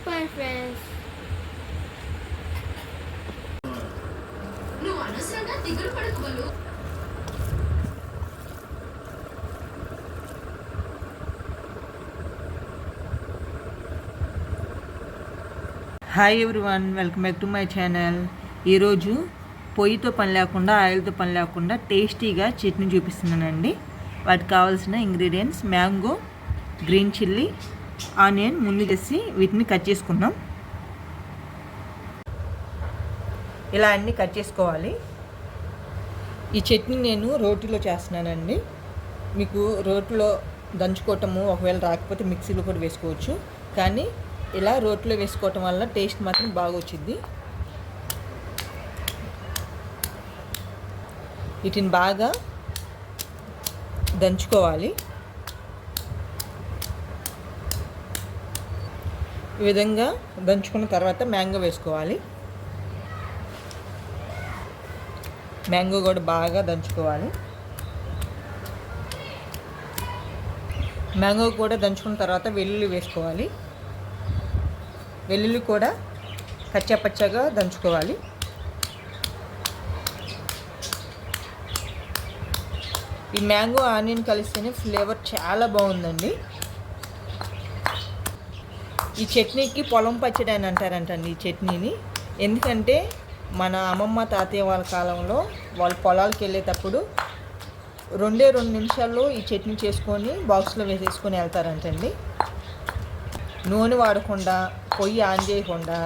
అయిపోయాయి ఫ్రెండ్స్. నువ్వు అనవసరంగా దిగులు పడకు బలు. Hi everyone, welcome back to my channel. ఈరోజు పొయ్యితో పని లేకుండా, ఆయిల్తో పని లేకుండా టేస్టీగా చట్నీ చూపిస్తున్నానండి. వాటికి కావాల్సిన ingredients: mango, green chilli, onion. ముందు చేసి వీటిని కట్ చేసుకున్నాం. ఇలా అన్నీ కట్ చేసుకోవాలి. ఈ చట్నీ నేను రోటీలో చేస్తున్నానండి. మీకు రోటీలో దంచుకోవటము ఒకవేళ రాకపోతే మిక్సీలో కూడా వేసుకోవచ్చు, కానీ ఇలా రోట్లో వేసుకోవటం వల్ల టేస్ట్ మాత్రం బాగా వచ్చింది. వీటిని బాగా దంచుకోవాలి. ఈ విధంగా దంచుకున్న తర్వాత మ్యాంగో వేసుకోవాలి. మ్యాంగో కూడా బాగా దంచుకోవాలి. మ్యాంగో కూడా దంచుకున్న తర్వాత వెల్లుల్లి వేసుకోవాలి. వెల్లుల్లి కూడా కచ్చాపచ్చాగా దంచుకోవాలి. ఈ మ్యాంగో ఆనియన్ కలిస్తేనే ఫ్లేవర్ చాలా బాగుందండి. ఈ చట్నీకి పొలం పచ్చడి అని అంటారంటండి ఈ చట్నీని. ఎందుకంటే మన అమ్మమ్మ తాతయ్య వాళ్ళ కాలంలో వాళ్ళు పొలాలకు వెళ్ళేటప్పుడు 2 నిమిషాల్లో ఈ చట్నీ చేసుకొని బాక్స్లో వేసేసుకొని వెళ్తారంటండి. నూనె వాడకుండా, పొయ్యి ఆన్ చేయకుండా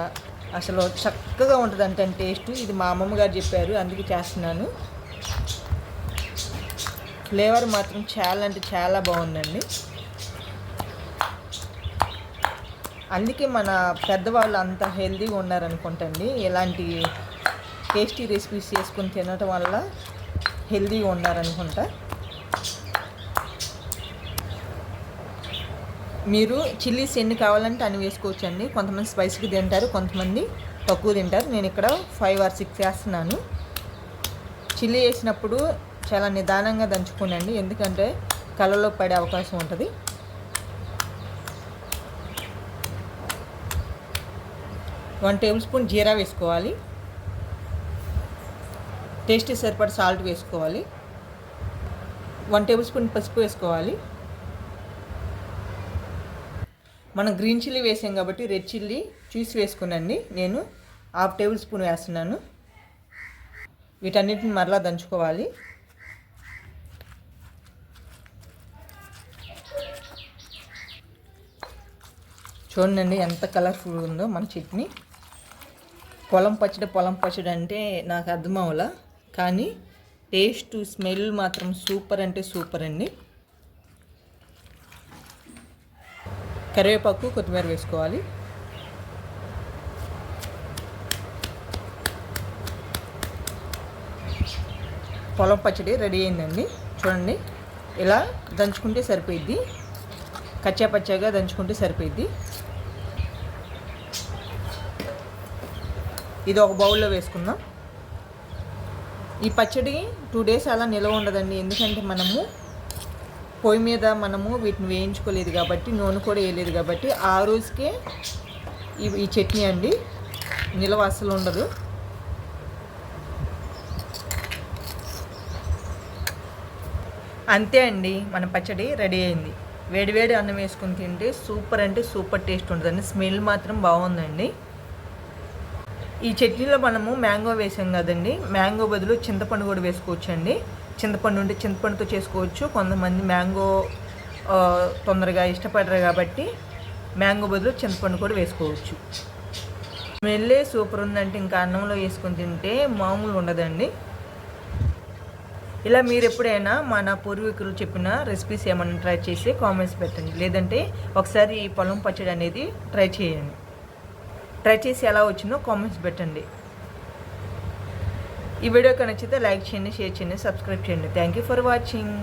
అసలు చక్కగా ఉంటుందంటే టేస్ట్. ఇది మా అమ్మమ్మ గారు చెప్పారు, అందుకే చేస్తున్నాను. ఫ్లేవర్ మాత్రం చాలా అంటే చాలా బాగుందండి. అందుకే మన పెద్దవాళ్ళు అంత హెల్తీగా ఉన్నారనుకుంటండి. ఇలాంటి టేస్టీ రెసిపీస్ చేసుకుని తినటం వల్ల హెల్తీగా ఉన్నారనుకుంటా. మీరు చిల్లీస్ ఎన్ని కావాలంటే అన్ని వేసుకోవచ్చండి. కొంతమంది స్పైసీగా తింటారు, కొంతమంది తక్కువ తింటారు. నేను ఇక్కడ 5 or 6 వేస్తున్నాను. చిల్లీ వేసినప్పుడు చాలా నిదానంగా దంచుకోనండి, ఎందుకంటే కళ్ళలో పడే అవకాశం ఉంటుంది. వన్ టేబుల్ స్పూన్ జీరా వేసుకోవాలి. టేస్టీ సరిపడ సాల్ట్ వేసుకోవాలి. 1 టేబుల్ స్పూన్ పసుపు వేసుకోవాలి. మనం గ్రీన్ చిల్లీ వేసాం కాబట్టి రెడ్ చిల్లీ చూసి వేసుకునండి. నేను 1/2 టేబుల్ స్పూన్ వేస్తున్నాను. వీటన్నిటిని మరలా దంచుకోవాలి. చూడండి ఎంత కలర్ఫుల్ ఉందో మన చట్నీ. పొలం పచ్చడి అంటే నాకు అర్థం అవ్వాల, కానీ టేస్ట్ స్మెల్ మాత్రం సూపర్ అంటే సూపర్ అండి. కరివేపాకు, కొత్తిమీర వేసుకోవాలి. పొలం పచ్చడి రెడీ అయిందండి. చూడండి, ఇలా దంచుకుంటే సరిపోయిద్ది. కచ్చాపచ్చాగా దంచుకుంటే సరిపోయిద్ది. ఇది ఒక బౌల్లో వేసుకుందాం. ఈ పచ్చడి 2 days అలా నిల్వ ఉండదండి, ఎందుకంటే మనము పొయ్యి మీద వీటిని వేయించుకోలేదు కాబట్టి, నూనె కూడా వేయలేదు కాబట్టి ఆ రోజుకే ఈ చట్నీ అండి, నిల్వ అస్సలు ఉండదు. అంతే అండి, మన పచ్చడి రెడీ అయింది. వేడివేడి అన్నం వేసుకుని తింటే సూపర్ అంటే సూపర్ టేస్ట్ ఉంటుందండి. స్మెల్ మాత్రం బాగుందండి. ఈ చట్నీలో మనము మ్యాంగో వేసాం కదండి, మ్యాంగో బదులు చింతపండు కూడా వేసుకోవచ్చు అండి. చింతపండు ఉంటే చింతపండుతో చేసుకోవచ్చు. కొంతమంది మ్యాంగో తొందరగా ఇష్టపడరు కాబట్టి మ్యాంగో బదులు చింతపండు కూడా వేసుకోవచ్చు. స్మెల్లే సూపర్ ఉందంటే ఇంకా అన్నంలో వేసుకొని తింటే మామూలు ఉండదండి. ఇలా మీరు ఎప్పుడైనా మన పూర్వీకులు చెప్పిన రెసిపీస్ ఏమైనా ట్రై చేసి కామెంట్స్ పెట్టండి, లేదంటే ఒకసారి ఈ పొలం పచ్చడి అనేది ట్రై చేయండి. ట్రై చేసి ఎలా వచ్చిందో కామెంట్స్ పెట్టండి. ఈ వీడియో నచ్చితే లైక్ చేయండి, షేర్ చేయండి, సబ్స్క్రైబ్ చేయండి. Thank you for watching.